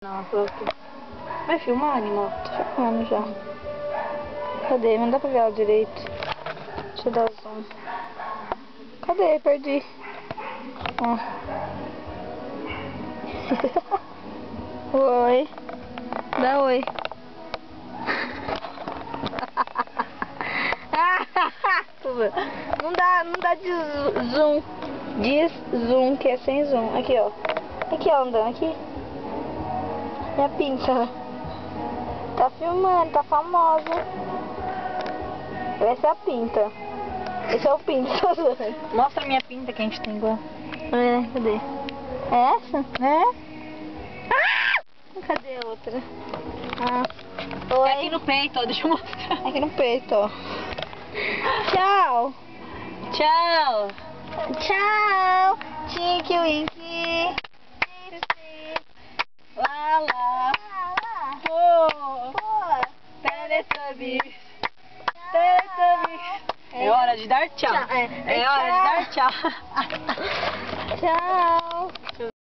Não, pronto. Vai filmar, animal? Tô filmando já. Cadê? Não dá pra ver ela direito. Deixa eu dar zoom. Cadê? Perdi. Ó. Oi. Dá oi. Não dá de zoom. Diz zoom, que é sem zoom. Aqui, ó. Aqui, ó, andando aqui. Minha pinta. Tá filmando, tá famosa. Essa é a pinta. Esse é o pinta. Mostra a minha pinta que a gente tem igual. É, cadê? É essa? É? Ah! Cadê a outra? Ah. Oi. É aqui no peito, ó, deixa eu mostrar. Aqui no peito, ó. Tchau. Tchau. Tchau. Tinky Winky. Lá, lá. Pô. Teletubbies. Teletubbies. É hora de dar tchau. Tchau. É hora de dar tchau. Tchau.